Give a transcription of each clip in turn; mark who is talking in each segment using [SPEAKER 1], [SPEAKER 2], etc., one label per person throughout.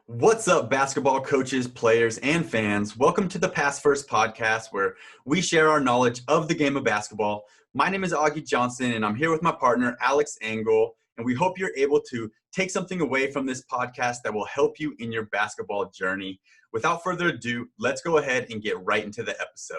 [SPEAKER 1] What's up, basketball coaches, players, and fans? Welcome to the Pass First podcast, where we share our knowledge of the game of basketball. My name is Augie Johnson, and I'm here with my partner, Alex Engel, and we hope you're able to take something away from this podcast that will help you in your basketball journey. Without further ado, let's go ahead and get right into the episode.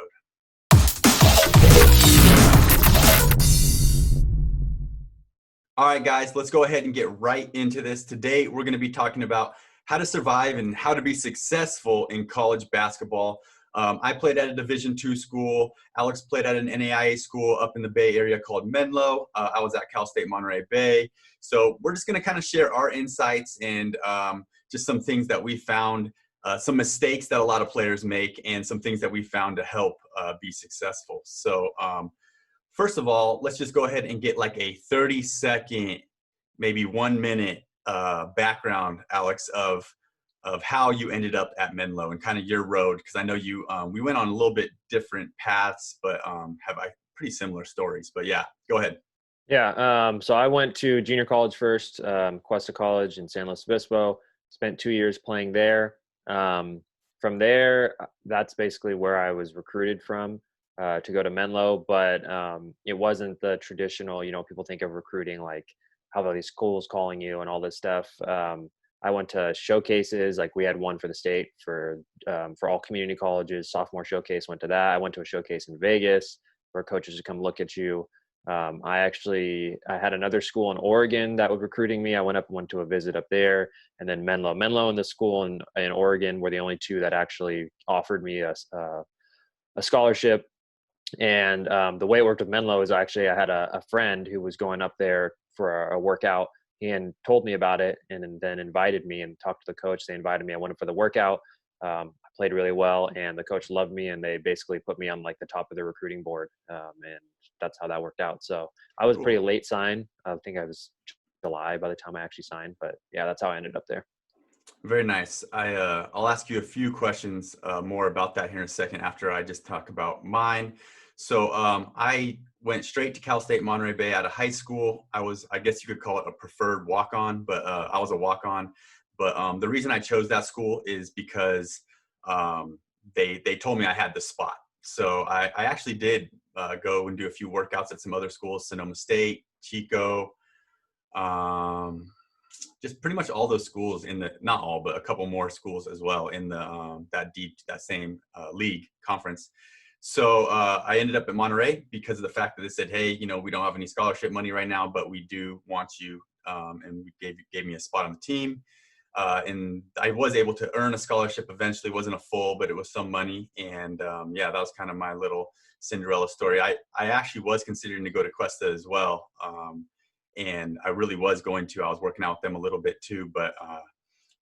[SPEAKER 1] All right, guys, let's go ahead and get right into this. Today, we're going to be talking about how to survive and how to be successful in college basketball. I played at a Division II school. Alex played at an NAIA school up in the Bay Area called Menlo. I was at Cal State Monterey Bay. So we're just going to kind of share our insights and just some things that we found, some mistakes that a lot of players make, and some things that we found to help be successful. So first of all, let's just go ahead and get like a 30-second, maybe 1 minute background, Alex, of how you ended up at Menlo and kind of your road, because I know you we went on a little bit different paths, but have pretty similar stories. But yeah, go ahead.
[SPEAKER 2] Yeah, so I went to junior college first, Cuesta College in San Luis Obispo. Spent 2 years playing there. From there, that's basically where I was recruited from to go to Menlo, but it wasn't the traditional, people think of recruiting like how about these schools calling you and all this stuff. I went to showcases, like we had one for the state for all community colleges. Sophomore showcase, went to that. I went to a showcase in Vegas where coaches would come look at you. I had another school in Oregon that was recruiting me. I went to a visit up there, and then Menlo and the school in Oregon were the only two that actually offered me a scholarship. And the way it worked with Menlo is actually I had a friend who was going up there for a workout. He had told me about it and then invited me and talked to the coach. They invited me. I went for the workout. I played really well, and the coach loved me, and they basically put me on like the top of the recruiting board. And that's how that worked out. So I was pretty late sign. I think I was July by the time I actually signed. But yeah, that's how I ended up there.
[SPEAKER 1] Very nice. I'll ask you a few questions more about that here in a second after I just talk about mine. So I went straight to Cal State Monterey Bay out of high school. I guess you could call it a preferred walk-on, but I was a walk-on. But the reason I chose that school is because they told me I had the spot. So I actually did go and do a few workouts at some other schools, Sonoma State, Chico, just pretty much all those schools not all, but a couple more schools as well in the that same league conference. So I ended up at Monterey because of the fact that they said, hey, we don't have any scholarship money right now, but we do want you, and gave me a spot on the team. And I was able to earn a scholarship eventually. It wasn't a full, but it was some money. And yeah, that was kind of my little Cinderella story. I actually was considering to go to Cuesta as well. And I really was going to. I was working out with them a little bit too, but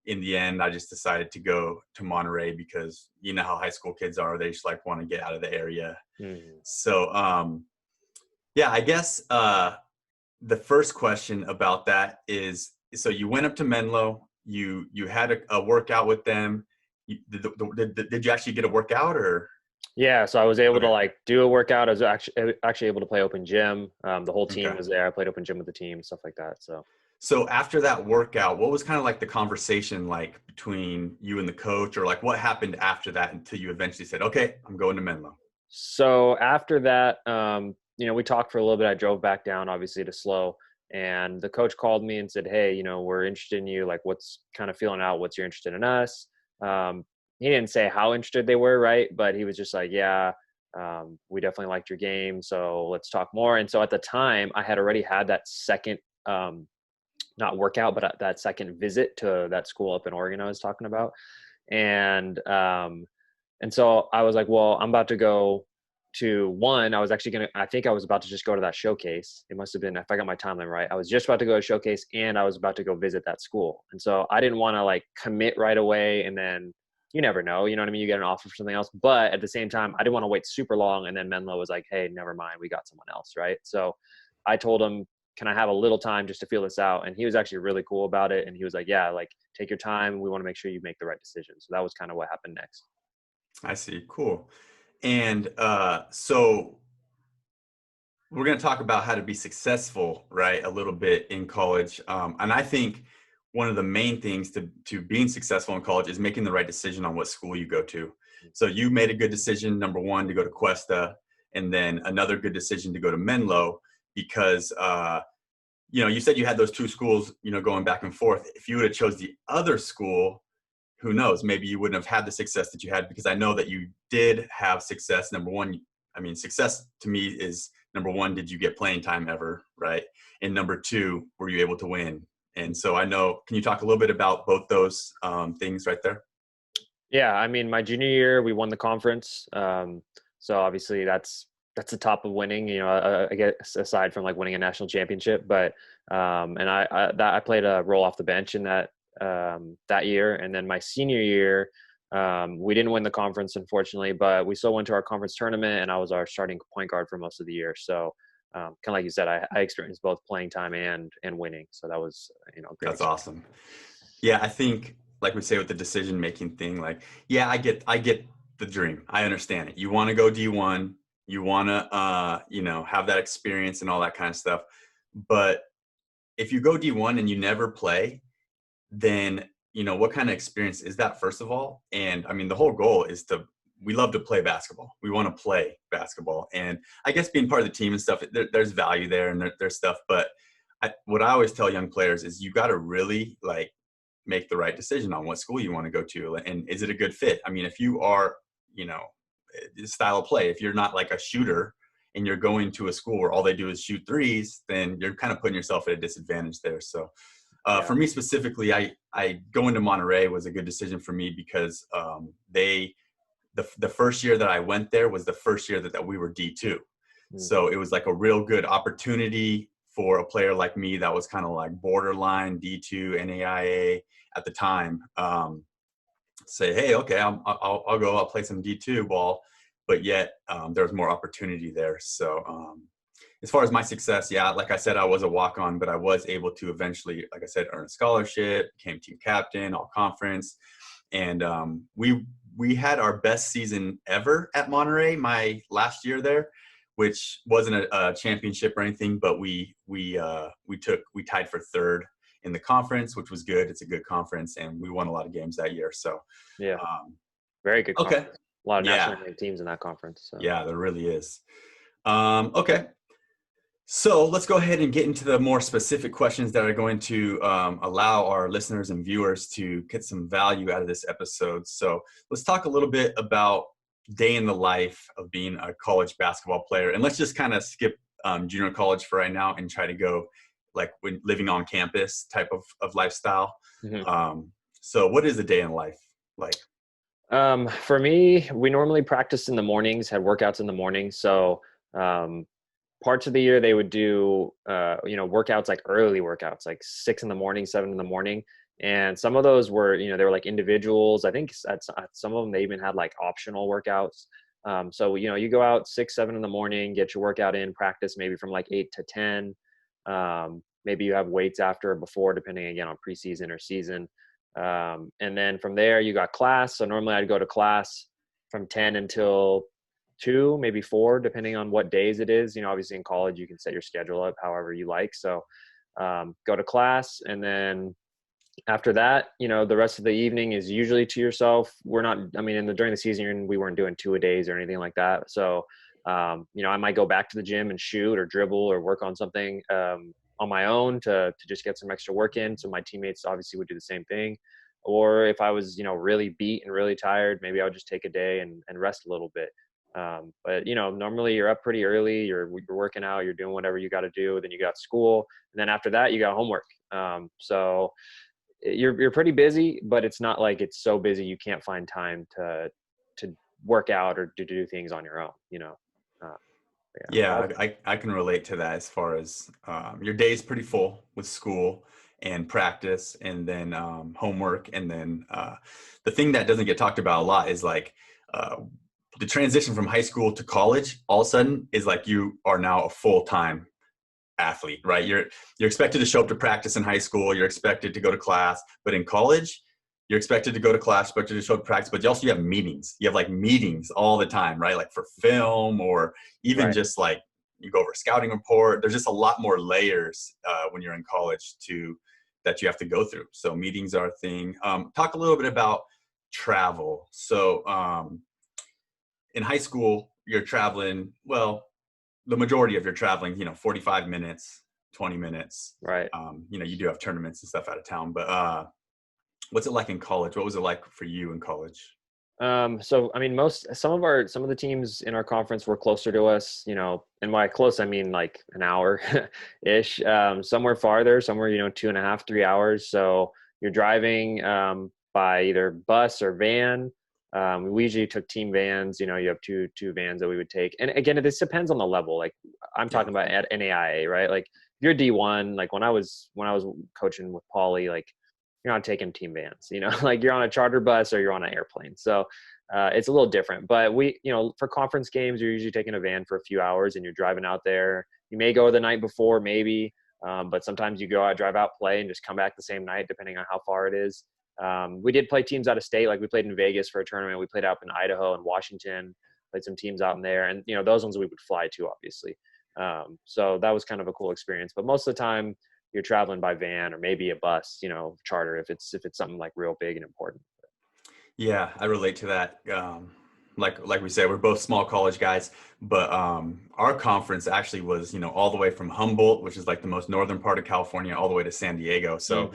[SPEAKER 1] in the end, I just decided to go to Monterey because you know how high school kids are. They just like want to get out of the area. Mm-hmm. So yeah, I guess the first question about that is, so you went up to Menlo, you had a workout with them. Did you actually get a workout or?
[SPEAKER 2] Yeah, so I was able to like do a workout. I was actually able to play open gym. The whole team was there. I played open gym with the team, stuff like that.
[SPEAKER 1] So after that workout, what was kind of like the conversation like between you and the coach, or like what happened after that until you eventually said, okay, I'm going to Menlo?
[SPEAKER 2] So after that, we talked for a little bit. I drove back down, obviously, to SLO, and the coach called me and said, hey, we're interested in you. Like, what's kind of feeling out? What's you're interested in us? He didn't say how interested they were, right? But he was just like, yeah, we definitely liked your game, so let's talk more. And so at the time, I had already had that second, not workout, but that second visit to that school up in Oregon I was talking about. And so I was like, well, I'm about to go to one. I think I was about to just go to that showcase. It must have been, if I got my timeline right, I was just about to go to showcase and I was about to go visit that school. And so I didn't want to like commit right away. And then you never know, you know what I mean? You get an offer for something else, but at the same time, I didn't want to wait super long. And then Menlo was like, hey, never mind, we got someone else. Right. So I told him, can I have a little time just to feel this out? And he was actually really cool about it. And he was like, yeah, like take your time. We want to make sure you make the right decision. So that was kind of what happened next.
[SPEAKER 1] I see. Cool. And so we're going to talk about how to be successful, right, a little bit in college. And I think one of the main things to being successful in college is making the right decision on what school you go to. So you made a good decision, number one, to go to Cuesta, and then another good decision to go to Menlo because you said you had those two schools, going back and forth. If you would have chose the other school, who knows, maybe you wouldn't have had the success that you had, because I know that you did have success. Number one, I mean, success to me is, number one, did you get playing time ever, right? And number two, were you able to win? And so I know, can you talk a little bit about both those things right there?
[SPEAKER 2] Yeah, I mean, my junior year, we won the conference. So obviously that's the top of winning, I guess, aside from like winning a national championship. But and I played a role off the bench in that year. And then my senior year, we didn't win the conference, unfortunately, but we still went to our conference tournament, and I was our starting point guard for most of the year. So kind of like you said, I experienced both playing time and winning. So that was, a great
[SPEAKER 1] That's
[SPEAKER 2] experience.
[SPEAKER 1] awesome. Yeah, I think, like we say with the decision making thing, like, yeah, I get the dream. I understand it. You want to go D1, you want to have that experience and all that kind of stuff. But if you go D1 and you never play, then what kind of experience is that, first of all? And I mean, the whole goal is we love to play basketball. We want to play basketball. And I guess being part of the team and stuff, there's value there, and there's stuff. But what I always tell young players is you got to really like make the right decision on what school you want to go to, and is it a good fit. I mean, if you are, style of play, if you're not like a shooter and you're going to a school where all they do is shoot threes, then you're kind of putting yourself at a disadvantage there. So
[SPEAKER 2] Yeah.
[SPEAKER 1] for me specifically, I going to Monterey was a good decision for me because the first year that I went there was the first year that we were D2.
[SPEAKER 2] Mm.
[SPEAKER 1] So it was like a real good opportunity for a player like me that was kind of like borderline D2 NAIA at the time. Say, hey, okay, I'll go, I'll play some D2 ball, but yet there was more opportunity there. So as far as my success, yeah, like I said, I was a walk-on, but I was able to eventually, like I said, earn a scholarship, became team captain, all conference. And we had our best season ever at Monterey my last year there, which wasn't a championship or anything, but we tied for third in the conference, which was good. It's a good conference, and we won a lot of games that year. So
[SPEAKER 2] Yeah.
[SPEAKER 1] um,
[SPEAKER 2] Very good
[SPEAKER 1] okay,
[SPEAKER 2] conference. A lot of
[SPEAKER 1] yeah,
[SPEAKER 2] national teams in that conference. So.
[SPEAKER 1] yeah, there really is. Okay. So let's go ahead and get into the more specific questions that are going to allow our listeners and viewers to get some value out of this episode. So let's talk a little bit about day in the life of being a college basketball player. And let's just kind of skip junior college for right now and try to go like when living on campus type of lifestyle.
[SPEAKER 2] Mm-hmm.
[SPEAKER 1] So what is a day in life like?
[SPEAKER 2] For me, we normally practiced in the mornings, had workouts in the morning. So parts of the year they would do workouts, like early workouts, like 6 in the morning, 7 in the morning. And some of those were, they were like individuals. I think at some of them they even had like optional workouts. So you go out 6, 7 in the morning, get your workout in, practice maybe from like 8 to 10. Maybe you have weights after or before, depending again on preseason or season. And then from there you got class. So normally I'd go to class from 10 until 2, maybe 4, depending on what days it is. Obviously in college you can set your schedule up however you like. So go to class, and then after that, the rest of the evening is usually to yourself. We're not, I mean, during the season we weren't doing 2-a-days or anything like that. So I might go back to the gym and shoot or dribble or work on something on my own to just get some extra work in. So my teammates obviously would do the same thing. Or if I was, really beat and really tired, maybe I would just take a day and rest a little bit. But normally you're up pretty early, you're working out, you're doing whatever you got to do. Then you got school, and then after that you got homework. So you're pretty busy, but it's not like it's so busy you can't find time to work out or to do things on your own.
[SPEAKER 1] Yeah, I can relate to that as far as your day is pretty full with school and practice, and then homework. And then the thing that doesn't get talked about a lot is like the transition from high school to college all of a sudden is like you are now a full-time athlete, right? You're expected to show up to practice in high school. You're expected to go to class, but in college, you're expected to go to class, expected to show up to practice, but you have meetings. You have like meetings all the time, right? Like for film, or even
[SPEAKER 2] Right.
[SPEAKER 1] just like you go over a scouting report. There's just a lot more layers when you're in college to that you have to go through. So meetings are a thing. Talk a little bit about travel. So in high school, you're traveling, well, the majority of your traveling, 45 minutes, 20 minutes.
[SPEAKER 2] Right.
[SPEAKER 1] You do have tournaments and stuff out of town, but what's it like in college? What was it like for you in college?
[SPEAKER 2] So I mean, some of the teams in our conference were closer to us, and by close, I mean like an hour ish. Some were farther, some were, 2.5, 3 hours. So you're driving, by either bus or van. We usually took team vans, you have two vans that we would take. And again, this depends on the level. Like I'm
[SPEAKER 1] Yeah.
[SPEAKER 2] talking about at NAIA, right? Like if you're D1, like when I was coaching with Pauly, like you're not taking team vans, like you're on a charter bus or you're on an airplane. So it's a little different, but for conference games, you're usually taking a van for a few hours and you're driving out there. You may go the night before, maybe, but sometimes you go out, drive out, play, and just come back the same night, depending on how far it is. We did play teams out of state. Like we played in Vegas for a tournament. We played out in Idaho and Washington, played some teams out in there. And, those ones we would fly to, obviously. So that was kind of a cool experience, but most of the time you're traveling by van or maybe a bus, charter, if it's something like real big and important.
[SPEAKER 1] Yeah, I relate to that. Like we said, we're both small college guys, but our conference actually was, all the way from Humboldt, which is like the most northern part of California, all the way to San Diego. So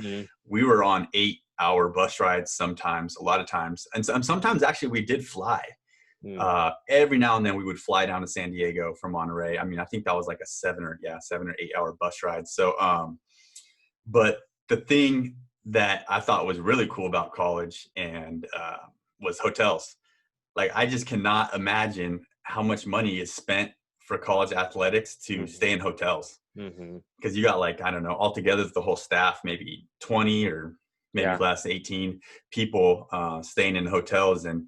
[SPEAKER 1] we were on 8-hour bus rides sometimes, a lot of times. And sometimes actually we did fly. Every now and then we would fly down to San Diego from Monterey. I mean, I think that was like a 7 or 8-hour bus ride. So, but the thing that I thought was really cool about college and was hotels. Like, I just cannot imagine how much money is spent for college athletics to stay in hotels. Because you got like, I don't know, altogether the whole staff, maybe 20 or maybe less, 18 people staying in hotels. And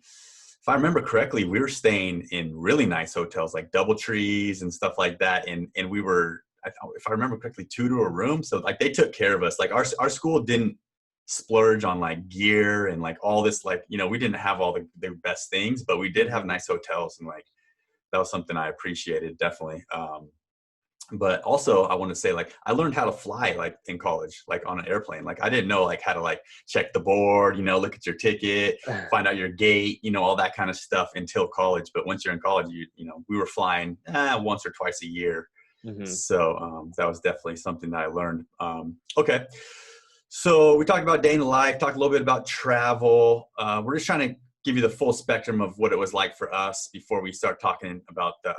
[SPEAKER 1] if I remember correctly, we were staying in really nice hotels, like DoubleTrees and stuff like that. And we were, if I remember correctly, 2 to a room. So like they took care of us. Like our school didn't splurge on like gear and like all this, like, we didn't have all the best things, but we did have nice hotels. And like, that was something I appreciated, definitely. But also I want to say, like, I learned how to fly, like in college, like on an airplane. Like I didn't know like how to like check the board, look at your ticket, find out your gate, all that kind of stuff until college. But once you're in college, we were flying once or twice a year. So that was definitely something that I learned. Okay. So we talked about day in the life, talked a little bit about travel. We're just trying to give you the full spectrum of what it was like for us before we start talking about the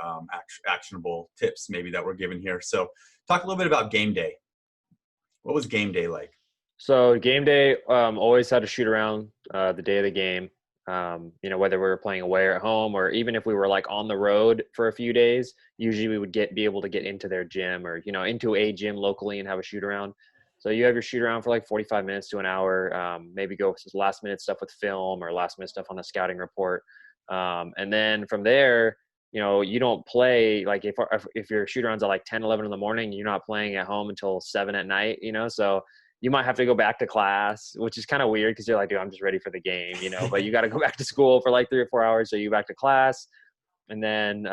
[SPEAKER 1] actionable tips maybe that we're given here. So talk a little bit about game day. What was game day like?
[SPEAKER 2] So game day, always had to shoot around the day of the game. Whether we were playing away or at home, or even if we were like on the road for a few days, usually we would be able to get into their gym or, into a gym locally and have a shoot around. So you have your shoot around for like 45 minutes to an hour, maybe go with last minute stuff with film or last minute stuff on the scouting report. And then from there, you don't play, like if your shoot around's at like 10, 11 in the morning, you're not playing at home until 7 at night, so you might have to go back to class, which is kind of weird because you're like, dude, I'm just ready for the game, but you got to go back to school for like 3 or 4 hours. So you go back to class. And then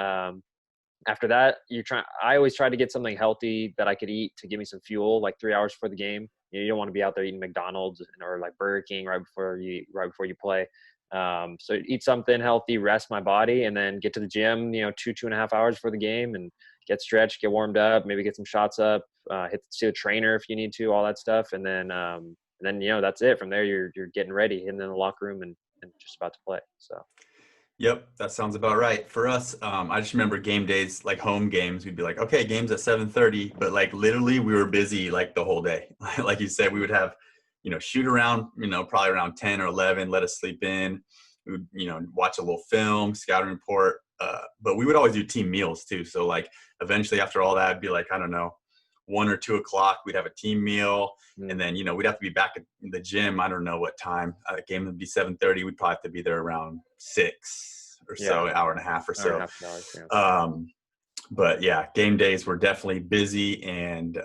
[SPEAKER 2] after that, I always try to get something healthy that I could eat to give me some fuel, like 3 hours before the game. You don't want to be out there eating McDonald's or like Burger King right before you play. So eat something healthy, rest my body, and then get to the gym, 2.5 hours before the game and get stretched, get warmed up, maybe get some shots up, see the trainer if you need to, all that stuff. And then that's it. From there, you're getting ready, hitting in the locker room and just about to play. So.
[SPEAKER 1] Yep, that sounds about right. For us, I just remember game days, like home games, we'd be like, okay, game's at 7:30, but like literally we were busy like the whole day. Like you said, we would have, shoot around, probably around 10 or 11, let us sleep in. We would, watch a little film, scouting report, but we would always do team meals too. So like eventually after all that, it'd be like, I don't know, 1 or 2 o'clock, we'd have a team meal. And then, we'd have to be back at the gym. I don't know what time. Game would be 7:30. We'd probably have to be there around 6 or so, an hour and a half or so. But yeah, game days were definitely busy and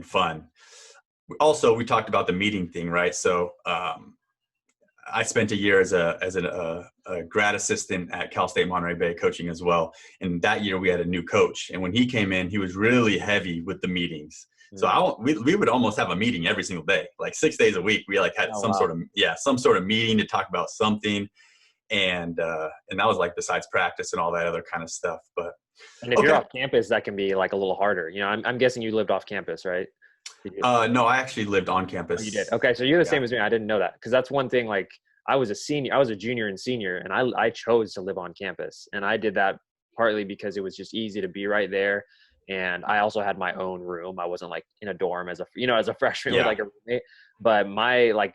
[SPEAKER 1] fun. Also, we talked about the meeting thing, right? So I spent a year as a grad assistant at Cal State Monterey Bay coaching as well. And that year we had a new coach. And when he came in, he was really heavy with the meetings. So we would almost have a meeting every single day, like 6 days a week. We like had
[SPEAKER 2] Oh,
[SPEAKER 1] some
[SPEAKER 2] wow.
[SPEAKER 1] sort of, some sort of meeting to talk about something. And that was like besides practice and all that other kind of stuff. But
[SPEAKER 2] And if you're
[SPEAKER 1] okay.
[SPEAKER 2] off campus, that can be like a little harder. You know, I'm guessing you lived off campus, right? Did you?
[SPEAKER 1] No, I actually lived on
[SPEAKER 2] Oh, you did.
[SPEAKER 1] campus.
[SPEAKER 2] Okay, so you're the
[SPEAKER 1] Yeah.
[SPEAKER 2] same as me. I didn't know that because that's one thing. Like, I was a senior, I was a junior and senior, and I chose to live on campus, and I did that partly because it was just easy to be right there, and I also had my own room. I wasn't like in a dorm as a as a freshman with
[SPEAKER 1] Yeah.
[SPEAKER 2] like a roommate. But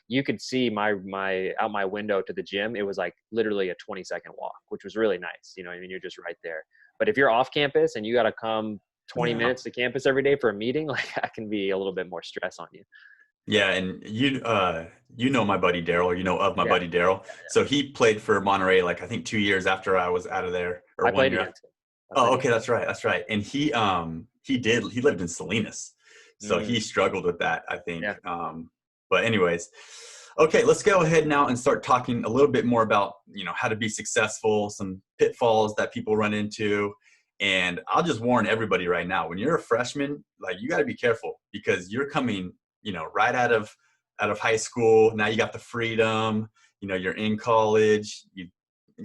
[SPEAKER 2] you could see my out my window to the gym. It was like literally a 20-second walk, which was really nice. You know, I mean, you're just right there. But if you're off campus and you got to come 20
[SPEAKER 1] Yeah.
[SPEAKER 2] minutes to campus every day for a meeting, like that can be a little bit more stress on you.
[SPEAKER 1] Yeah, and you know my buddy Daryl, or you know of my
[SPEAKER 2] Yeah.
[SPEAKER 1] buddy Daryl. So he played for Monterey, like I think 2 years after I was out of there, or
[SPEAKER 2] I
[SPEAKER 1] one
[SPEAKER 2] played
[SPEAKER 1] year after.
[SPEAKER 2] against him. I
[SPEAKER 1] Oh,
[SPEAKER 2] played
[SPEAKER 1] okay,
[SPEAKER 2] against
[SPEAKER 1] that's right, that's right. And he lived in Salinas,
[SPEAKER 2] him.
[SPEAKER 1] so he struggled with that, I think.
[SPEAKER 2] Yeah.
[SPEAKER 1] But anyways, okay, let's go ahead now and start talking a little bit more about how to be successful, some pitfalls that people run into. And I'll just warn everybody right now, when you're a freshman, like you got to be careful because you're coming right out of high school. Now you got the freedom, you're in college, you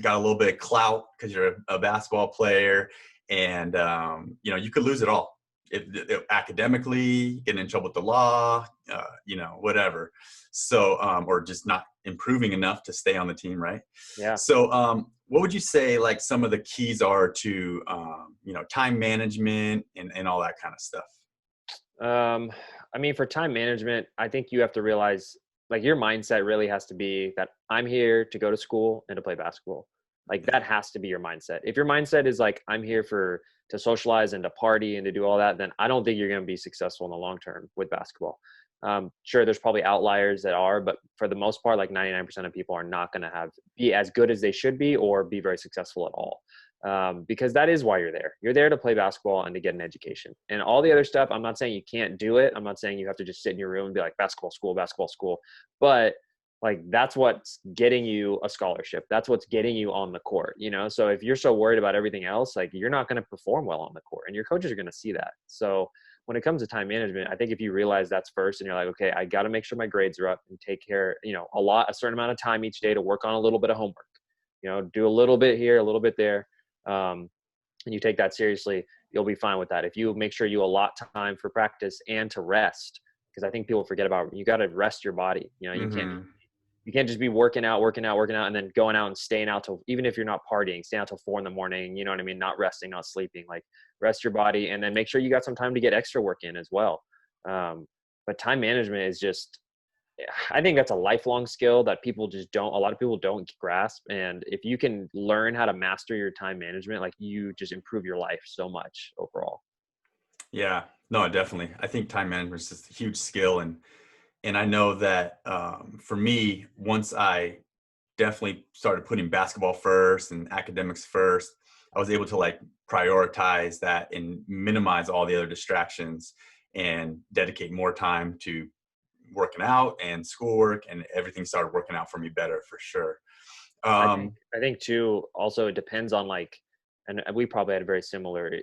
[SPEAKER 1] got a little bit of clout because you're a basketball player, and you could lose it all if academically, getting in trouble with the law, whatever. So or just not improving enough to stay on the team, right?
[SPEAKER 2] Yeah.
[SPEAKER 1] So what would you say like some of the keys are to time management and all that kind of stuff?
[SPEAKER 2] I mean, for time management, I think you have to realize like your mindset really has to be that I'm here to go to school and to play basketball. Like that has to be your mindset. If your mindset is like I'm here to socialize and to party and to do all that, then I don't think you're going to be successful in the long term with basketball. Sure, there's probably outliers that are, but for the most part, like 99% of people are not going to be as good as they should be or be very successful at all. Because that is why you're there. You're there to play basketball and to get an education. And all the other stuff, I'm not saying you can't do it. I'm not saying you have to just sit in your room and be like basketball school. But like that's what's getting you a scholarship. That's what's getting you on the court, So if you're so worried about everything else, like you're not going to perform well on the court, and your coaches are going to see that. So when it comes to time management, I think if you realize that's first and you're like, okay, I got to make sure my grades are up and take care, a certain amount of time each day to work on a little bit of homework, do a little bit here, a little bit there. And you take that seriously, you'll be fine with that. If you make sure you allot time for practice and to rest, because I think people forget about, you got to rest your body.
[SPEAKER 1] Mm-hmm.
[SPEAKER 2] You can't just be working out, and then going out and staying out till, even if you're not partying, staying out till 4 a.m, you know what I mean? Not resting, not sleeping, like rest your body and then make sure you got some time to get extra work in as well. But time management is just, I think that's a lifelong skill that a lot of people don't grasp. And if you can learn how to master your time management, like you just improve your life so much overall.
[SPEAKER 1] Yeah, no, definitely. I think time management is just a huge skill, and I know that for me, once I definitely started putting basketball first and academics first, I was able to like prioritize that and minimize all the other distractions and dedicate more time to working out and schoolwork, and everything started working out for me better for sure.
[SPEAKER 2] I think too, also it depends on like, and we probably had a very similar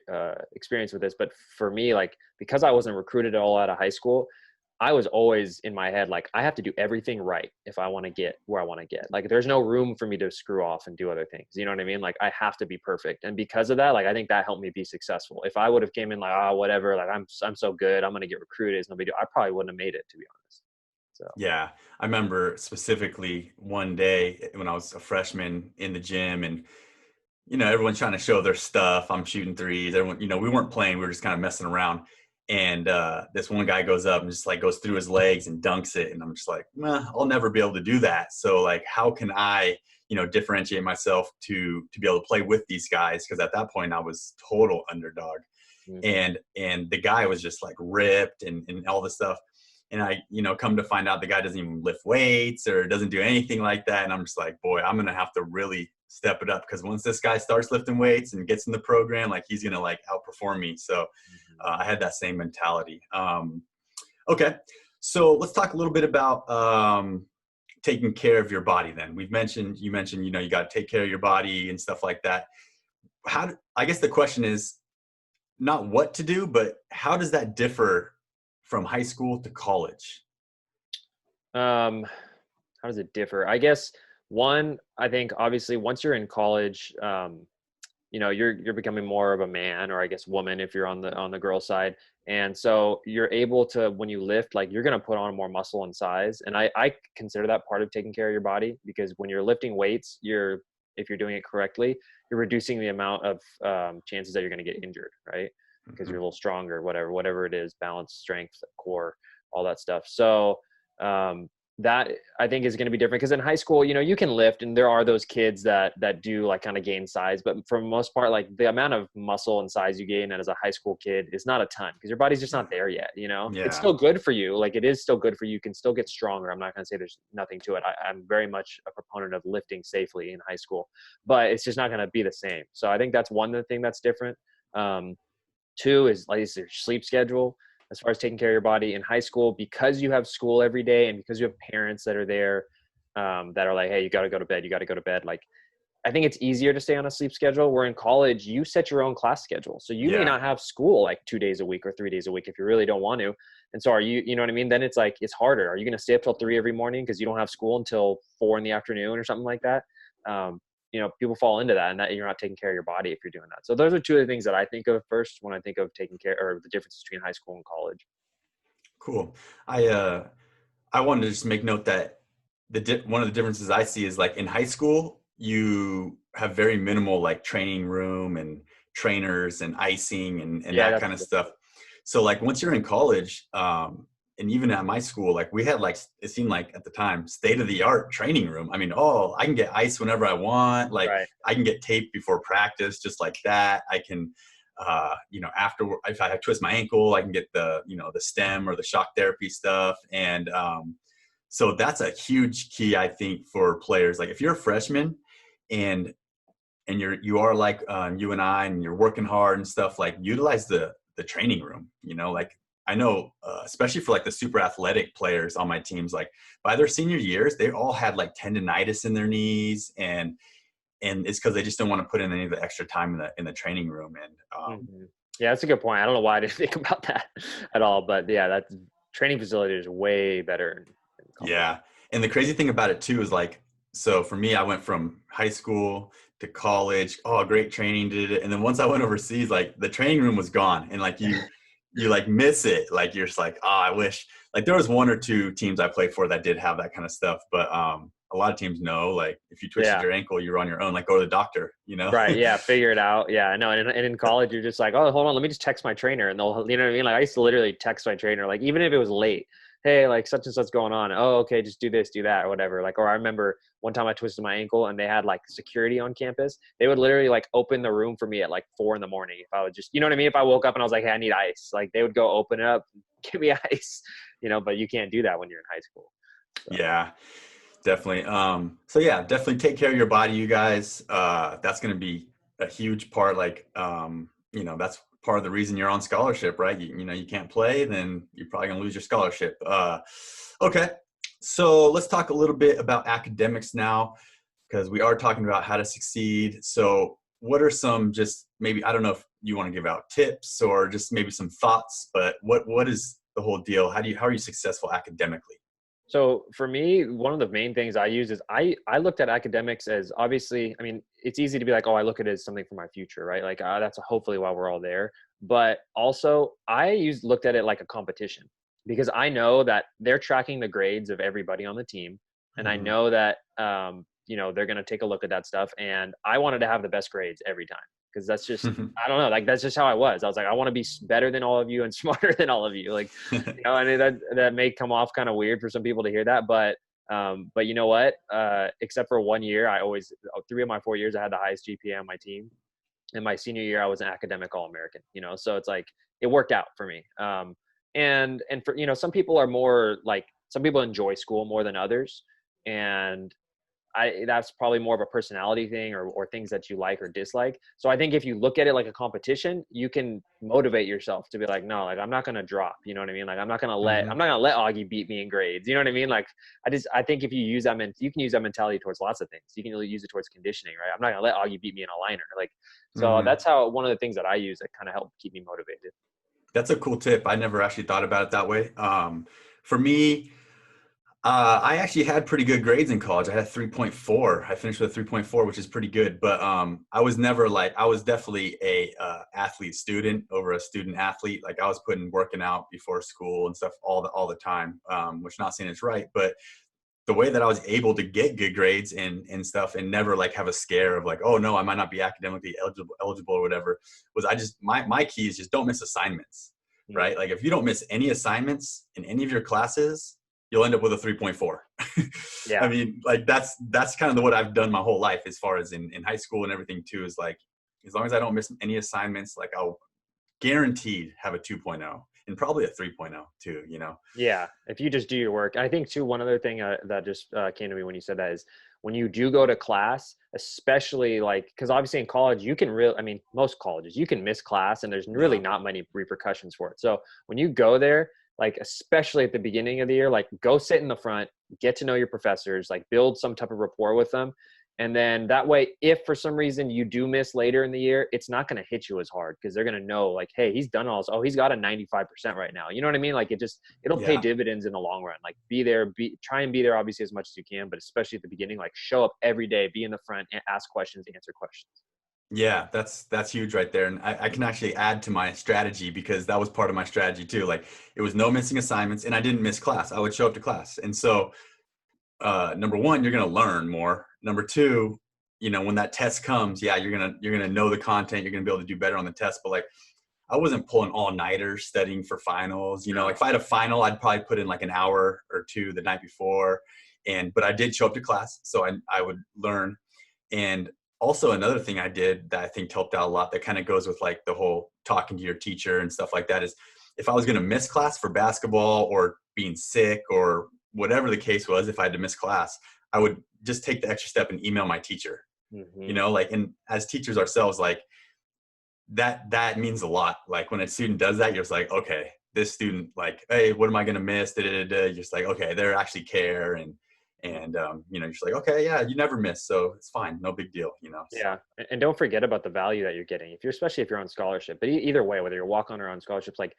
[SPEAKER 2] experience with this, but for me, like, because I wasn't recruited at all out of high school, I was always in my head, like, I have to do everything right if I want to get where I want to get. Like, there's no room for me to screw off and do other things. You know what I mean? Like, I have to be perfect. And because of that, like, I think that helped me be successful. If I would have came in like, whatever, like, I'm so good, I'm going to get recruited, it's no big deal, I probably wouldn't have made it, to be honest. So,
[SPEAKER 1] Yeah, I remember specifically one day when I was a freshman in the gym, and everyone's trying to show their stuff. I'm shooting threes. Everyone, we weren't playing. We were just kind of messing around. And this one guy goes up and just like goes through his legs and dunks it. And I'm just like, I'll never be able to do that. So like, how can I, differentiate myself to be able to play with these guys? Because at that point I was total underdog.
[SPEAKER 2] mm-hmm.
[SPEAKER 1] And the guy was just like ripped and all this stuff. And I, come to find out the guy doesn't even lift weights or doesn't do anything like that. And I'm just like, boy, I'm going to have to really step it up, because once this guy starts lifting weights and gets in the program, like he's going to like outperform me. So I had that same mentality. Okay. So let's talk a little bit about taking care of your body then. You mentioned, you got to take care of your body and stuff like that. I guess the question is not what to do, but how does that differ from high school to college?
[SPEAKER 2] Um, how does it differ? I guess one, I think obviously once you're in college, you're becoming more of a man, or I guess woman if you're on the girl side. And so you're able to, when you lift, like you're going to put on more muscle and size. And I consider that part of taking care of your body, because when you're lifting weights, if you're doing it correctly, you're reducing the amount of chances that you're going to get injured, right? Because
[SPEAKER 1] Mhm.
[SPEAKER 2] you're a little stronger, whatever it is, balance, strength, core, all that stuff. So um, that I think is going to be different, because in high school, you can lift, and there are those kids that do like kind of gain size, but for the most part, like the amount of muscle and size you gain as a high school kid is not a ton, because your body's just not there yet. It's
[SPEAKER 1] Yeah.
[SPEAKER 2] still good for you. Like it is still good for you. You can still get stronger. I'm not going to say there's nothing to it. I'm very much a proponent of lifting safely in high school, but it's just not going to be the same. So I think that's one thing that's different. Um, Two is like your sleep schedule. As far as taking care of your body in high school, because you have school every day, and because you have parents that are there, that are like, hey, you got to go to bed. You got to go to bed. Like, I think it's easier to stay on a sleep schedule. Where in college, you set your own class schedule. So you may
[SPEAKER 1] Yeah.
[SPEAKER 2] not have school like 2 days a week or 3 days a week if you really don't want to. And so you know what I mean? Then it's like, it's harder. Are you going to stay up till 3 every morning because you don't have school until 4 in the afternoon or something like that? Um, People fall into that, and that you're not taking care of your body if you're doing that. So those are two of the things that I think of first when I think of taking care, or the difference between high school and college.
[SPEAKER 1] Cool. I wanted to just make note that one of the differences I see is like in high school, you have very minimal like training room and trainers and icing and
[SPEAKER 2] Yeah,
[SPEAKER 1] that
[SPEAKER 2] that's
[SPEAKER 1] kind
[SPEAKER 2] a
[SPEAKER 1] of
[SPEAKER 2] good
[SPEAKER 1] stuff.
[SPEAKER 2] point.
[SPEAKER 1] So like once you're in college, and even at my school, like we had like, it seemed like at the time, state of the art training room. I mean, oh, I can get ice whenever I want. Like
[SPEAKER 2] Right.
[SPEAKER 1] I can get tape before practice, just like that. I can, after, if I twist my ankle, I can get the stem or the shock therapy stuff. And so that's a huge key, I think, for players. Like if you're a freshman and you are like you and I, and you're working hard and stuff, like utilize the training room. Like I know, especially for like the super athletic players on my teams, like by their senior years, they all had like tendonitis in their knees, and it's because they just don't want to put in any of the extra time in the training room. And
[SPEAKER 2] Hmm. Yeah, that's a good point. I don't know why I didn't think about that at all, but yeah, that's training facility is way better in college.
[SPEAKER 1] yeah. And the crazy thing about it too is like, so for me, I went from high school to college. Oh, great training, did it. And then once I went overseas, like the training room was gone. And like you like miss it. Like you're just like, oh, I wish, like there was one or two teams I played for that did have that kind of stuff. But a lot of teams know, like if you twisted
[SPEAKER 2] Yeah.
[SPEAKER 1] your ankle, you're on your own, like go to the doctor.
[SPEAKER 2] Right. Yeah. Figure it out. Yeah. I know. And in college, you're just like, oh, hold on, let me just text my trainer, and they'll, you know what I mean? Like I used to literally text my trainer, like even if it was late, hey, like such and such going on. Oh, okay, just do this, do that, or whatever. Like, or I remember one time I twisted my ankle, and they had like security on campus. They would literally like open the room for me at like 4 in the morning if I would just, you know what I mean? If I woke up and I was like, hey, I need ice, like they would go open it up, give me ice, but you can't do that when you're in high school. So.
[SPEAKER 1] Yeah, definitely. So yeah, definitely take care of your body, you guys. That's going to be a huge part. Like, that's part of the reason you're on scholarship, right? You can't play, then you're probably going to lose your scholarship. Okay. So let's talk a little bit about academics now, because we are talking about how to succeed. So what are some, just maybe, I don't know if you want to give out tips or just maybe some thoughts, but what is the whole deal? How are you successful academically?
[SPEAKER 2] So for me, one of the main things I use is I looked at academics as, obviously, I mean, it's easy to be like, oh, I look at it as something for my future, right? Like that's hopefully why we're all there. But also looked at it like a competition, because I know that they're tracking the grades of everybody on the team. And I
[SPEAKER 1] Mhm.
[SPEAKER 2] know that, they're going to take a look at that stuff. And I wanted to have the best grades every time, because that's just, I don't know, like that's just how I was. I was like, I want to be better than all of you and smarter than all of you. Like, I mean that may come off kind of weird for some people to hear that, but you know what? Except for 1 year, 3 of my 4 years, I had the highest GPA on my team. In my senior year, I was an academic All-American. So it's like it worked out for me. And for some people are more like, some people enjoy school more than others, and that's probably more of a personality thing, or things that you like or dislike. So I think if you look at it like a competition, you can motivate yourself to be like, no, like I'm not going to drop, you know what I mean? Like I'm not going
[SPEAKER 1] Mhm.
[SPEAKER 2] to let Augie beat me in grades. You know what I mean? Like I think if you use that, you can use that mentality towards lots of things. You can really use it towards conditioning, right? I'm not going to let Augie beat me in a liner. Like, so
[SPEAKER 1] Mhm.
[SPEAKER 2] that's how, one of the things that I use that kind of help keep me motivated.
[SPEAKER 1] That's a cool tip. I never actually thought about it that way. For me, I actually had pretty good grades in college. I had 3.4. I finished with a 3.4, which is pretty good. But I was never like, I was definitely a athlete student over a student athlete. Like I was working out before school and stuff all the time, which not saying it's right, but the way that I was able to get good grades and stuff and never like have a scare of like, oh no, I might not be academically eligible or whatever, was I just, my key is just don't miss assignments,
[SPEAKER 2] Mm.
[SPEAKER 1] right? Like if you don't miss any assignments in any of your classes, you'll end up with a 3.4. I
[SPEAKER 2] Yeah.
[SPEAKER 1] mean, like that's kind of what I've done my whole life as far as in high school and everything too, is like, as long as I don't miss any assignments, like I'll guaranteed have a 2.0 and probably a 3.0 too, you know?
[SPEAKER 2] Yeah, if you just do your work. I think too, one other thing that just came to me when you said that is when you do go to class, especially like, because obviously in college you can really, I mean, most colleges you can miss class and there's really
[SPEAKER 1] Yeah.
[SPEAKER 2] not many repercussions for it. So when you go there, like especially at the beginning of the year, like go sit in the front, get to know your professors, like build some type of rapport with them. And then that way, if for some reason you do miss later in the year, it's not going to hit you as hard because they're going to know like, hey, he's done all this. Oh, he's got a 95% right now. You know what I mean? Like it'll pay
[SPEAKER 1] Yeah.
[SPEAKER 2] dividends in the long run. Like be there, try and be there obviously as much as you can, but especially at the beginning, like show up every day, be in the front, ask questions, answer questions.
[SPEAKER 1] Yeah, that's huge right there. And I can actually add to my strategy because that was part of my strategy too. Like it was no missing assignments and I didn't miss class. I would show up to class. And so number one, you're gonna learn more. Number two, you know, when that test comes, yeah, you're gonna know the content, you're gonna be able to do better on the test. But like I wasn't pulling all-nighters studying for finals. You know, like
[SPEAKER 2] No.
[SPEAKER 1] if I had a final, I'd probably put in like an hour or two the night before. But I did show up to class, so I would learn. And also another thing I did that I think helped out a lot that kind of goes with like the whole talking to your teacher and stuff like that is if I was going to miss class for basketball or being sick or whatever the case was, if I had to miss class, I would just take the extra step and email my teacher, you
[SPEAKER 2] Hmm.
[SPEAKER 1] know, like, and as teachers ourselves, like that means a lot. Like when a student does that, you're just like, okay, this student, like, hey, what am I going to miss? Da, da, da, da. You're just like, okay, they actually care. And you know, you're just like, okay, yeah, you never miss. So it's fine. No big deal, you know? So
[SPEAKER 2] Yeah, and don't forget about the value that you're getting. If you're, especially if you're on scholarship, but either way, whether you're walk on or on scholarships, like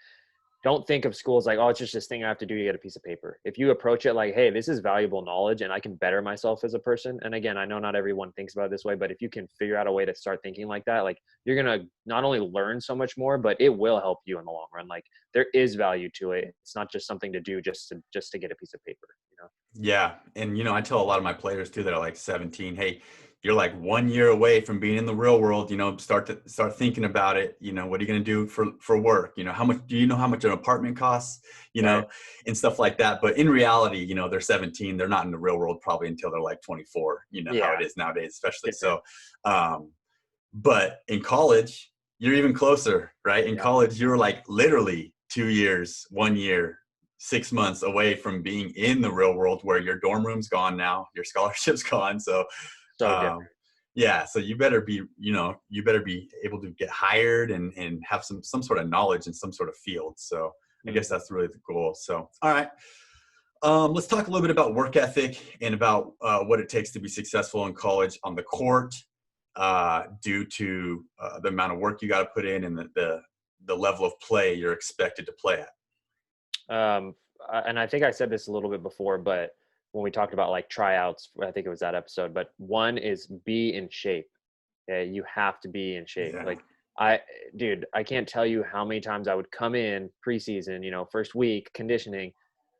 [SPEAKER 2] don't think of schools like, oh, it's just this thing I have to do to get a piece of paper. If you approach it like, hey, this is valuable knowledge and I can better myself as a person. And again, I know not everyone thinks about it this way, but if you can figure out a way to start thinking like that, like you're going to not only learn so much more, but it will help you in the long run. Like there is value to it. It's not just something to do just to get a piece of paper, you know?
[SPEAKER 1] yeah. And, you know, I tell a lot of my players too that are like 17, hey, you're like 1 year away from being in the real world, you know, start thinking about it. You know, what are you going to do for work? You know, how much, do you know how much an apartment costs, you
[SPEAKER 2] Right.
[SPEAKER 1] know, and stuff like that. But in reality, you know, they're 17, they're not in the real world probably until they're like 24, you know, how
[SPEAKER 2] Yeah.
[SPEAKER 1] it is nowadays, especially.
[SPEAKER 2] Different.
[SPEAKER 1] So, um, but in college, you're even closer, right? In
[SPEAKER 2] Yeah.
[SPEAKER 1] college, you're like literally 2 years, 1 year, 6 months away from being in the real world where your dorm room's gone now, your scholarship's gone. So,
[SPEAKER 2] So
[SPEAKER 1] um,
[SPEAKER 2] different.
[SPEAKER 1] yeah, so you better be, you know, you better be able to get hired and have some sort of knowledge in some sort of field. So I guess
[SPEAKER 2] Mhm.
[SPEAKER 1] that's really the goal. So, all right. Let's talk a little bit about work ethic and about what it takes to be successful in college on the court, due to the amount of work you got to put in and the level of play you're expected to play at.
[SPEAKER 2] And I think I said this a little bit before, but when we talked about like tryouts, I think it was that episode, but one is be in shape. Yeah, you have to be in shape.
[SPEAKER 1] Yeah.
[SPEAKER 2] Like I, dude, I can't tell you how many times I would come in preseason, first week conditioning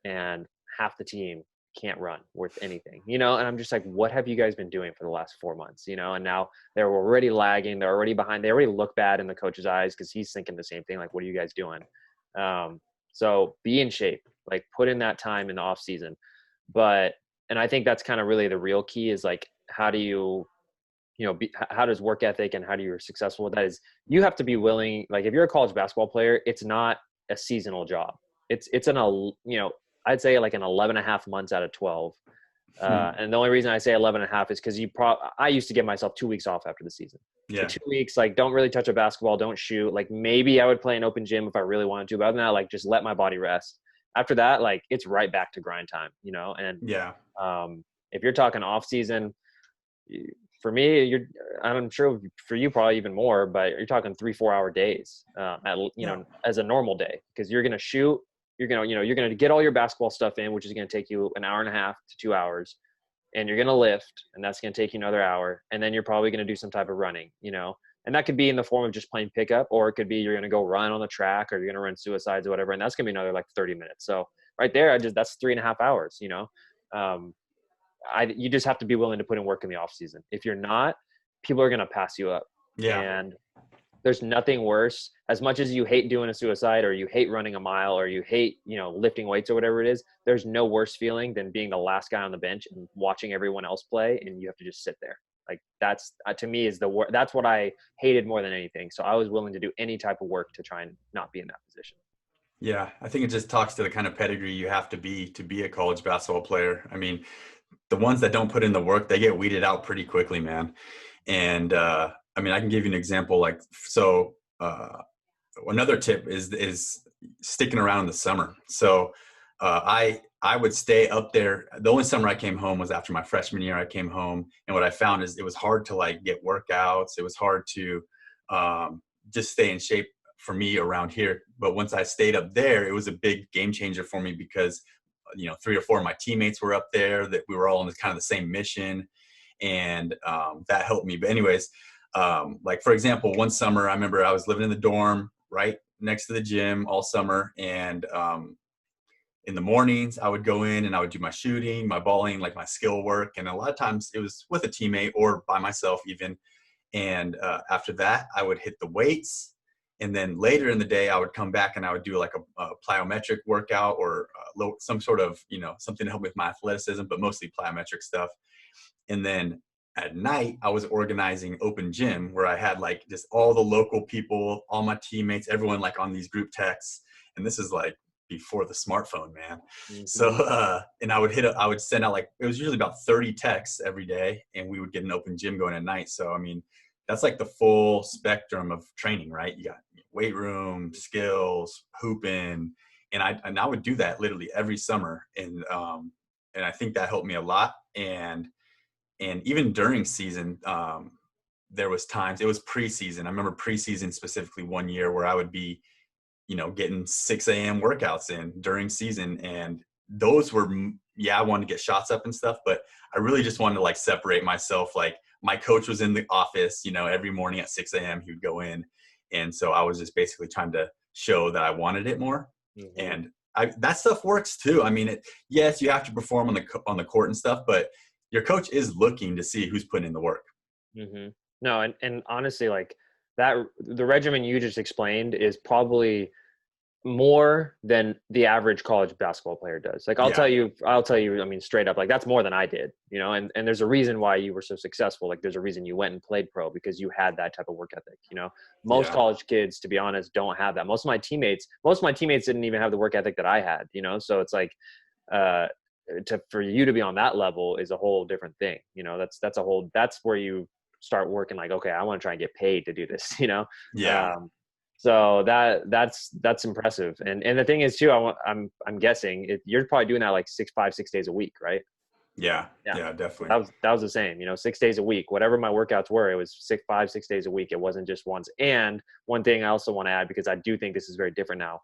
[SPEAKER 2] and half the team can't run worth anything, and I'm just like, what have you guys been doing for the last 4 months, and now they're already lagging. They're already behind. They already look bad in the coach's eyes because he's thinking the same thing. Like, what are you guys doing? Um, so be in shape, like put in that time in the off season. But, and I think that's kind of really the real key is like, how do you, how does work ethic and how do you're successful with that is you have to be willing, like if you're a college basketball player, it's not a seasonal job. It's I'd say like an 11 and a half months out of 12.
[SPEAKER 1] Hmm.
[SPEAKER 2] And the only reason I say 11 and a half is because I used to give myself 2 weeks off after the season. So
[SPEAKER 1] Yeah.
[SPEAKER 2] 2 weeks, like don't really touch a basketball, don't shoot. Like maybe I would play an open gym if I really wanted to, but other than that, like just let my body rest. After that, like it's right back to grind time, and
[SPEAKER 1] Yeah.
[SPEAKER 2] if you're talking off season, for me, I'm sure for you probably even more, but you're talking 3-4 hour days,
[SPEAKER 1] Yeah.
[SPEAKER 2] as a normal day, because you're going to shoot, you're going to, you're going to get all your basketball stuff in, which is going to take you an hour and a half to 2 hours, and you're going to lift, and that's going to take you another hour. And then you're probably going to do some type of running, and that could be in the form of just playing pickup, or it could be you're going to go run on the track, or you're going to run suicides or whatever. And that's going to be another like 30 minutes. So right there, that's 3.5 hours, um, you just have to be willing to put in work in the off season. If you're not, people are going to pass you up.
[SPEAKER 1] Yeah.
[SPEAKER 2] And there's nothing worse. As much as you hate doing a suicide, or you hate running a mile, or you hate, lifting weights or whatever it is, there's no worse feeling than being the last guy on the bench and watching everyone else play, and you have to just sit there. Like that's to me is that's what I hated more than anything. So I was willing to do any type of work to try and not be in that position.
[SPEAKER 1] Yeah. I think it just talks to the kind of pedigree you have to be a college basketball player. I mean, the ones that don't put in the work, they get weeded out pretty quickly, man. And I mean, I can give you an example. Like, so another tip is sticking around in the summer. So I would stay up there. The only summer I came home was after my freshman year. I came home, and what I found is it was hard to like get workouts. It was hard to just stay in shape for me around here. But once I stayed up there, it was a big game changer for me because 3 or 4 of my teammates were up there, that we were all on kind of the same mission, and that helped me. But anyways, like for example, one summer I remember I was living in the dorm right next to the gym all summer, and in the mornings I would go in and I would do my shooting, my balling, like my skill work, and a lot of times it was with a teammate or by myself even. And after that I would hit the weights, and then later in the day I would come back and I would do like a plyometric workout, or some sort of something to help with my athleticism, but mostly plyometric stuff. And then at night I was organizing open gym, where I had like just all the local people, all my teammates, everyone like on these group texts. And this is like before the smartphone, man.
[SPEAKER 2] Mm-hmm.
[SPEAKER 1] So and I would send out, like, it was usually about 30 texts every day, and we would get an open gym going at night. So I mean, that's like the full spectrum of training, right? You got weight room, skills, hooping, and I would do that literally every summer, and I think that helped me a lot. And even during season, there was times, it was preseason. I remember preseason specifically one year where I would be, getting 6 a.m. workouts in during season. And those were, I wanted to get shots up and stuff, but I really just wanted to like separate myself. Like my coach was in the office, every morning at 6 a.m. he would go in. And so I was just basically trying to show that I wanted it more. Mm-hmm. And that stuff works too. I mean, yes, you have to perform on the court and stuff, but your coach is looking to see who's putting in the work.
[SPEAKER 2] Mm-hmm. No, and honestly, like that, the regimen you just explained is probably more than the average college basketball player does. Like I'll tell you, I mean, straight up, like that's more than I did, and there's a reason why you were so successful. Like there's a reason you went and played pro, because you had that type of work ethic. Most college kids, to be honest, don't have that. Most of my teammates didn't even have the work ethic that I had, so it's like, for you to be on that level is a whole different thing. That's where you start working like, okay, I want to try and get paid to do this, so that's impressive. And the thing is too, I'm guessing you're probably doing that like 6 days a week, right?
[SPEAKER 1] Yeah, definitely.
[SPEAKER 2] That was the same, 6 days a week, whatever my workouts were, it was 6 days a week. It wasn't just once. And one thing I also want to add, because I do think this is very different now,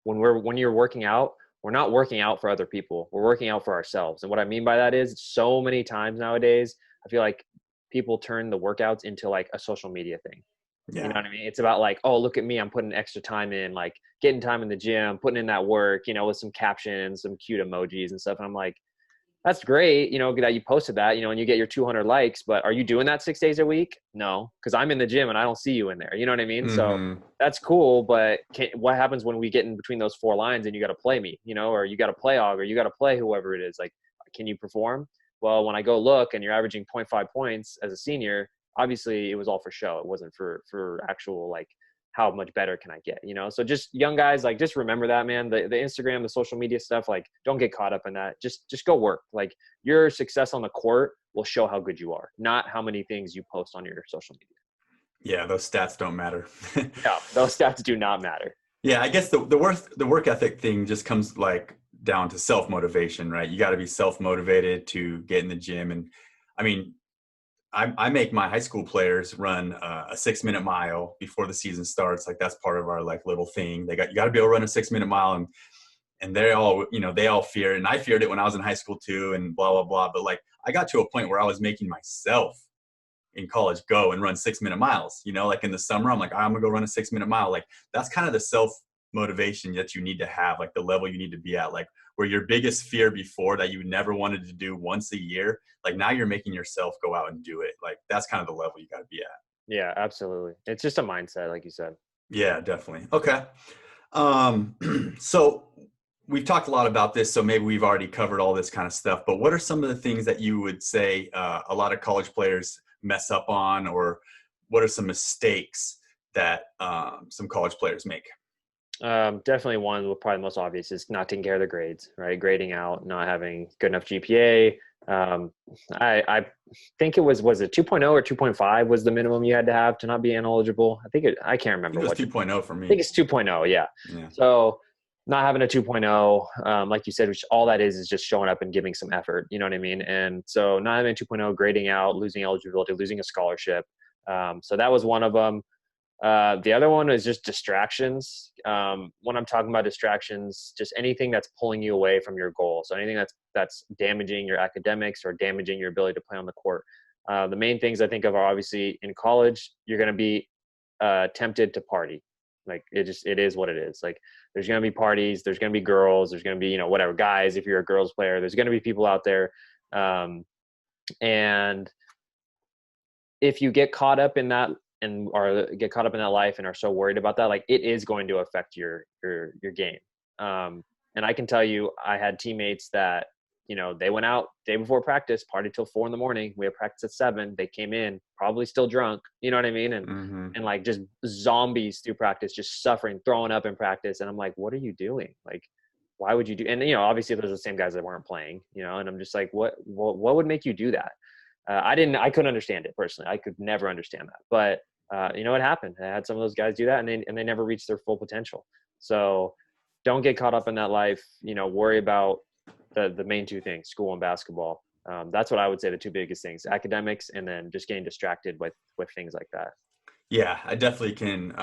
[SPEAKER 2] when you're working out, we're not working out for other people. We're working out for ourselves. And what I mean by that is, so many times nowadays, I feel like people turn the workouts into like a social media thing. Yeah. You know what I mean? It's about like, oh, look at me, I'm putting extra time in, like getting time in the gym, putting in that work, with some captions, some cute emojis and stuff. And I'm like, that's great, that you posted that, and you get your 200 likes, but are you doing that 6 days a week? No, because I'm in the gym and I don't see you in there. You know what I mean? Mm-hmm. So that's cool, but what happens when we get in between those 4 lines and you got to play me, or you got to play Og, or you got to play whoever it is? Like, can you perform? Well, when I go look and you're averaging 0.5 points as a senior, obviously it was all for show. It wasn't for actual, like, how much better can I get, So just young guys, like, just remember that, man, the Instagram, the social media stuff, like, don't get caught up in that. Just go work. Like, your success on the court will show how good you are, not how many things you post on your social media.
[SPEAKER 1] Yeah. Those stats don't matter.
[SPEAKER 2] No, those stats do not matter.
[SPEAKER 1] Yeah. I guess the work ethic thing just comes like down to self-motivation, right? You got to be self-motivated to get in the gym. And I mean, I make my high school players run a 6-minute mile before the season starts. Like that's part of our like little thing. You got to be able to run a 6-minute mile, and they all, they all fear it. And I feared it when I was in high school too, and blah, blah, blah. But like, I got to a point where I was making myself in college go and run 6-minute miles, like in the summer, I'm like, I'm gonna go run a 6-minute mile. Like that's kind of the self motivation that you need to have, like the level you need to be at, like where your biggest fear before that you never wanted to do once a year, like now you're making yourself go out and do it. Like that's kind of the level you got to be at.
[SPEAKER 2] Yeah, absolutely. It's just a mindset, like you said.
[SPEAKER 1] Yeah, definitely. Okay. So we've talked a lot about this, so maybe we've already covered all this kind of stuff, but what are some of the things that you would say a lot of college players mess up on, or what are some mistakes that some college players make?
[SPEAKER 2] Definitely one, probably the most obvious, is not taking care of their grades, right? Grading out, not having good enough GPA. I think was it 2.0 or 2.5 was the minimum you had to have to not be ineligible. I can't
[SPEAKER 1] I
[SPEAKER 2] remember
[SPEAKER 1] think it was
[SPEAKER 2] what.
[SPEAKER 1] 2.0 for
[SPEAKER 2] I
[SPEAKER 1] me.
[SPEAKER 2] think it's 2.0, yeah.
[SPEAKER 1] Yeah.
[SPEAKER 2] So not having a 2.0, like you said, which all that is just showing up and giving some effort, you know what I mean? And so not having a 2.0, grading out, losing eligibility, losing a scholarship. So that was one of them. The other one is just distractions. When I'm talking about distractions, just anything that's pulling you away from your goal. So anything that's damaging your academics or damaging your ability to play on the court. The main things I think of are obviously in college, you're going to be tempted to party. Like it is what it is. Like there's going to be parties, there's going to be girls, there's going to be, whatever, guys, if you're a girls player, there's going to be people out there. And if you get caught up in that or get caught up in that life and are so worried about that, like it is going to affect your game. And I can tell you, I had teammates that, they went out day before practice, party till 4 a.m. We had practice at 7. They came in probably still drunk, you know what I mean? And like just zombies through practice, just suffering, throwing up in practice. And I'm like, what are you doing? Like, why would you do? And, obviously there's the same guys that weren't playing, and I'm just like, what would make you do that? I couldn't understand it personally. I could never understand that, but what happened? I had some of those guys do that, and they never reached their full potential. So don't get caught up in that life. Worry about the main two things: school and basketball. That's what I would say the two biggest things: academics, and then just getting distracted with things like that.
[SPEAKER 1] Yeah, I definitely can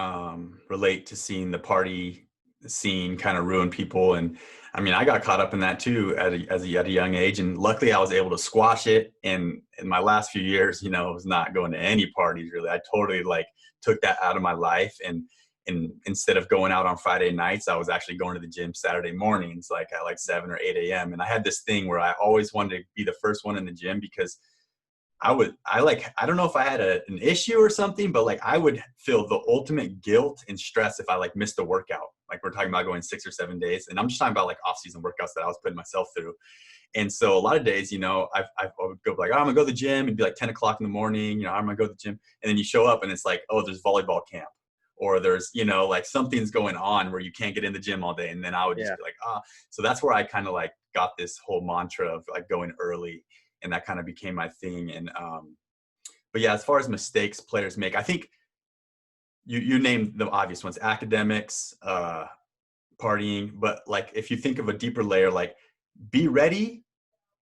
[SPEAKER 1] relate to seeing the party scene kind of ruin people. And I mean, I got caught up in that too at a young age. And luckily I was able to squash it. And in my last few years, I was not going to any parties really. I totally like took that out of my life. And instead of going out on Friday nights, I was actually going to the gym Saturday mornings, like at like 7 or 8 a.m. And I had this thing where I always wanted to be the first one in the gym because I don't know if I had an issue or something, but like I would feel the ultimate guilt and stress if I like missed a workout. Like we're talking about going 6 or 7 days, and I'm just talking about like off-season workouts that I was putting myself through. And so a lot of days, I would go like, oh, I'm gonna go to the gym, and be like 10 o'clock in the morning, I'm gonna go to the gym, and then you show up and it's like, oh, there's volleyball camp, or there's like something's going on where you can't get in the gym all day, and then I would just be like, so that's where I kind of like got this whole mantra of like going early. And that kind of became my thing. And but yeah, as far as mistakes players make, I think you named the obvious ones: academics, partying. But like if you think of a deeper layer, like be ready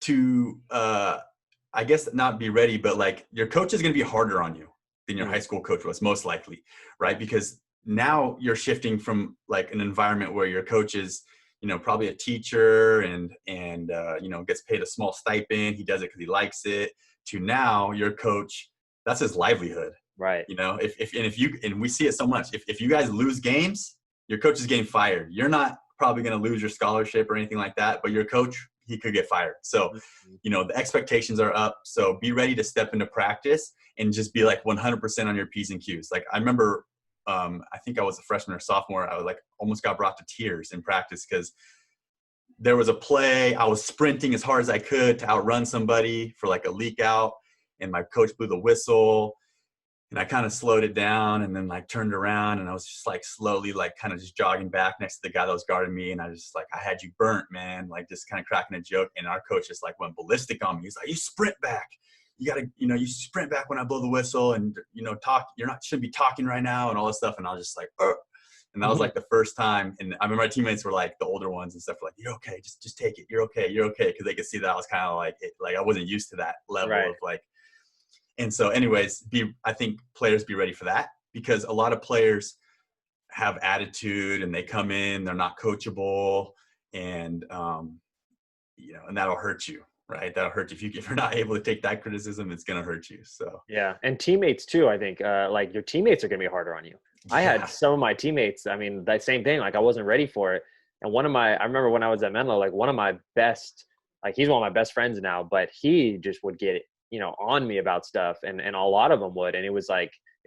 [SPEAKER 1] to I guess not be ready, but like your coach is going to be harder on you than your high school coach was, most likely, right? Because now you're shifting from like an environment where your coach is probably a teacher and gets paid a small stipend. He does it because he likes it. To now your coach, that's his livelihood.
[SPEAKER 2] Right.
[SPEAKER 1] And we see it so much. If you guys lose games, your coach is getting fired. You're not probably going to lose your scholarship or anything like that, but your coach, he could get fired. So, the expectations are up. So be ready to step into practice and just be like 100% on your P's and Q's. Like I remember, I think I was a freshman or sophomore. I was like almost got brought to tears in practice because there was a play. I was sprinting as hard as I could to outrun somebody for like a leak out, and my coach blew the whistle, and I kind of slowed it down and then like turned around, and I was just like slowly like kind of just jogging back next to the guy that was guarding me, and I was just like, I had you burnt, man, like just kind of cracking a joke. And our coach just like went ballistic on me. He's like, you sprint back. You gotta, you sprint back when I blow the whistle, and shouldn't be talking right now, and all this stuff. And I was just like, ugh. And that was like the first time. And I remember my teammates were like, the older ones and stuff were like, you're okay, just take it, you're okay. Because they could see that I was kind of like, I wasn't used to that level of like. And so anyways, I think players be ready for that, because a lot of players have attitude and they come in, they're not coachable, and and that'll hurt you, right? That'll hurt you if you're not able to take that criticism. It's gonna hurt you. So
[SPEAKER 2] Yeah, and teammates too. I think like your teammates are gonna be harder on you. I had
[SPEAKER 1] yeah,
[SPEAKER 2] some of my teammates. I mean, that same thing. Like I wasn't ready for it. And I remember when I was at Menlo, like one of my best, like he's one of my best friends now, but he just would get, on me about stuff, and a lot of them would, and it was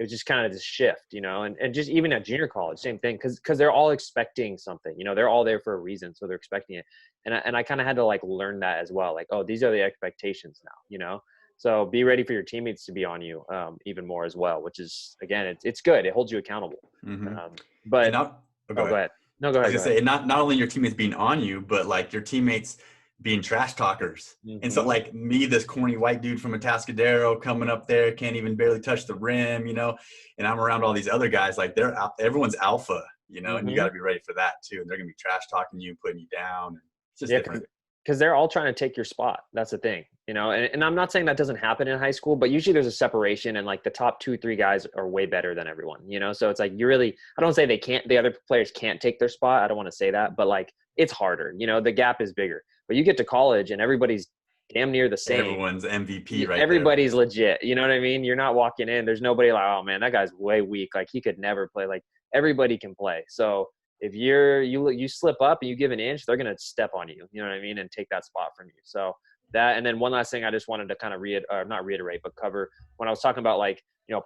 [SPEAKER 2] just kind of this shift, and just even at junior college, same thing, because they're all expecting something, they're all there for a reason, so they're expecting it, and I kind of had to like learn that as well, like, oh, these are the expectations now. So be ready for your teammates to be on you even more as well, which is, again, it's good. It holds you accountable.
[SPEAKER 1] mm-hmm. And
[SPEAKER 2] But
[SPEAKER 1] not go
[SPEAKER 2] oh, go
[SPEAKER 1] ahead.
[SPEAKER 2] ahead. No, go
[SPEAKER 1] I was
[SPEAKER 2] ahead.
[SPEAKER 1] gonna
[SPEAKER 2] Go ahead.
[SPEAKER 1] say, not only your teammates being on you, but like your teammates being trash talkers. And so
[SPEAKER 2] Hmm.
[SPEAKER 1] like me, this corny white dude from Atascadero coming up there, can't even barely touch the rim, and I'm around all these other guys, like everyone's alpha, and you got
[SPEAKER 2] Hmm.
[SPEAKER 1] to be ready for that too. And they're gonna be trash talking you, putting you down. It's just
[SPEAKER 2] Yeah,
[SPEAKER 1] different.
[SPEAKER 2] because they're all trying to take your spot. That's the thing, and I'm not saying that doesn't happen in high school, but usually there's a separation, and like the top 2, 3 guys are way better than everyone. So it's like I don't say the other players can't take their spot. I don't want to say that, but like it's harder, the gap is bigger. But you get to college and everybody's damn near the same.
[SPEAKER 1] Everyone's MVP right there.
[SPEAKER 2] Everybody's legit. You know what I mean? You're not walking in. There's nobody like, oh man, that guy's way weak. Like he could never play. Like everybody can play. So if you slip up and you give an inch, they're gonna step on you. You know what I mean? And take that spot from you. So that, and then one last thing I just wanted to kind of not reiterate, but cover when I was talking about like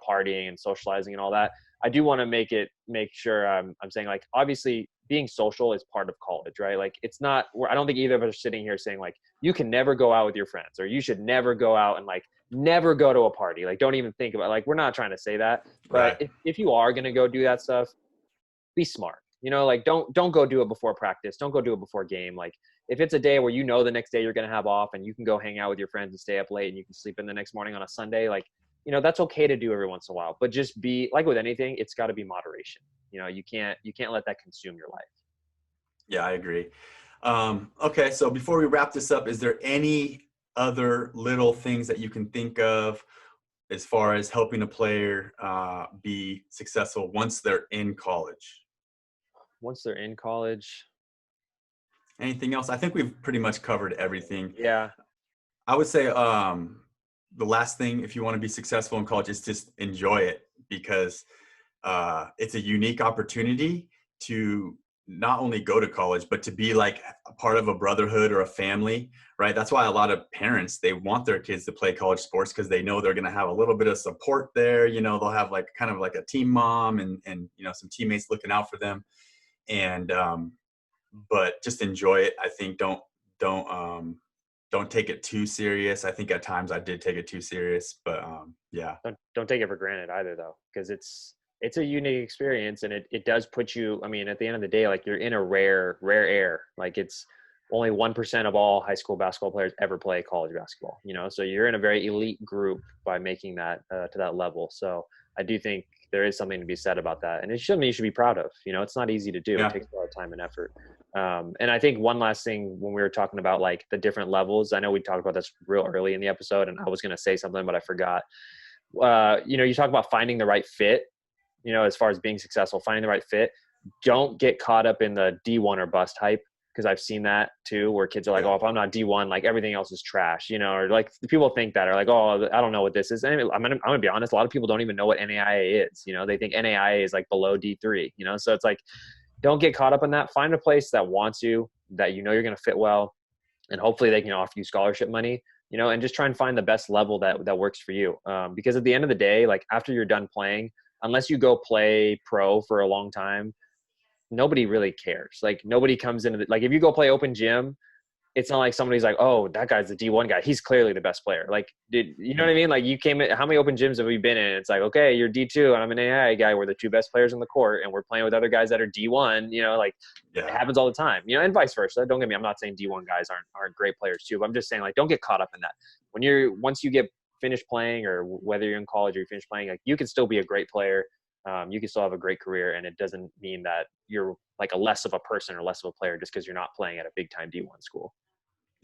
[SPEAKER 2] partying and socializing and all that. I do want to make sure I'm saying like obviously being social is part of college, right? Like it's not. I don't think either of us are sitting here saying like you can never go out with your friends or you should never go out and like never go to a party. Like don't even think about like we're not trying to say that. But
[SPEAKER 1] Right.
[SPEAKER 2] if you are gonna go do that stuff, be smart. Like don't go do it before practice. Don't go do it before game. Like if it's a day where the next day you're gonna have off and you can go hang out with your friends and stay up late and you can sleep in the next morning on a Sunday, like that's okay to do every once in a while. But just be like with anything, it's got to be moderation. You can't let that consume your life.
[SPEAKER 1] Yeah, I agree. Okay, so before we wrap this up, is there any other little things that you can think of as far as helping a player be successful once they're in college?
[SPEAKER 2] Once they're in college,
[SPEAKER 1] Anything else? I think we've pretty much covered everything.
[SPEAKER 2] yeah,
[SPEAKER 1] I would say the last thing, if you want to be successful in college, is just enjoy it, because it's a unique opportunity to not only go to college, but to be like a part of a brotherhood or a family, right? That's why a lot of parents, they want their kids to play college sports, because they know they're going to have a little bit of support there. They'll have like kind of like a team mom and some teammates looking out for them. And but just enjoy it. I think don't take it too serious. I think at times I did take it too serious, but yeah.
[SPEAKER 2] don't take it for granted either though, because it's a unique experience, and it does put you, I mean, at the end of the day, like you're in a rare air. Like it's only 1% of all high school basketball players ever play college basketball, so you're in a very elite group by making that to that level. So I do think there is something to be said about that, and it's something you should be proud of. It's not easy to do. It
[SPEAKER 1] Yeah.
[SPEAKER 2] takes a lot of time and effort. And I think one last thing, when we were talking about like the different levels, I know we talked about this real early in the episode, and I was going to say something, but I forgot. You talk about finding the right fit, as far as being successful, finding the right fit. Don't get caught up in the D1 or bust hype, because I've seen that too, where kids are like,
[SPEAKER 1] Yeah.
[SPEAKER 2] oh, if I'm not D1, like everything else is trash, or like people think that, or like, oh, I don't know what this is. And I'm gonna be honest, a lot of people don't even know what NAIA is. They think NAIA is like below D3, so it's like, don't get caught up in that. Find a place that wants you, that you're going to fit well, and hopefully they can offer you scholarship money, and just try and find the best level that works for you. Because at the end of the day, like after you're done playing, unless you go play pro for a long time, nobody really cares. Like nobody comes into like if you go play open gym, it's not like somebody's like, oh, that guy's the D1 guy. He's clearly the best player. Like, you know what I mean? Like you came in, how many open gyms have we been in? It's like, okay, you're D2 and I'm an AI guy. We're the two best players on the court and we're playing with other guys that are D1, like
[SPEAKER 1] Yeah.
[SPEAKER 2] it happens all the time, and vice versa. Don't get me, I'm not saying D1 guys aren't great players too, but I'm just saying like, don't get caught up in that. Once you get finished playing, or whether you're in college or you finish playing, like you can still be a great player. You can still have a great career, and it doesn't mean that you're like a less of a person or less of a player just because you're not playing at a big time D1 school.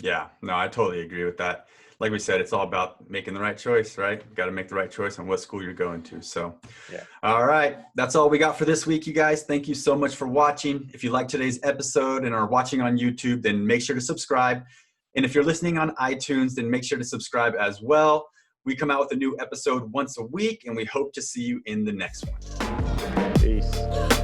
[SPEAKER 1] Yeah, no, I totally agree with that. Like we said, it's all about making the right choice, right? Got to make the right choice on what school you're going to. So,
[SPEAKER 2] Yeah.
[SPEAKER 1] all right, that's all we got for this week, you guys. Thank you so much for watching. If you like today's episode and are watching on YouTube, then make sure to subscribe. And if you're listening on iTunes, then make sure to subscribe as well. We come out with a new episode once a week, and we hope to see you in the next one.
[SPEAKER 2] Peace.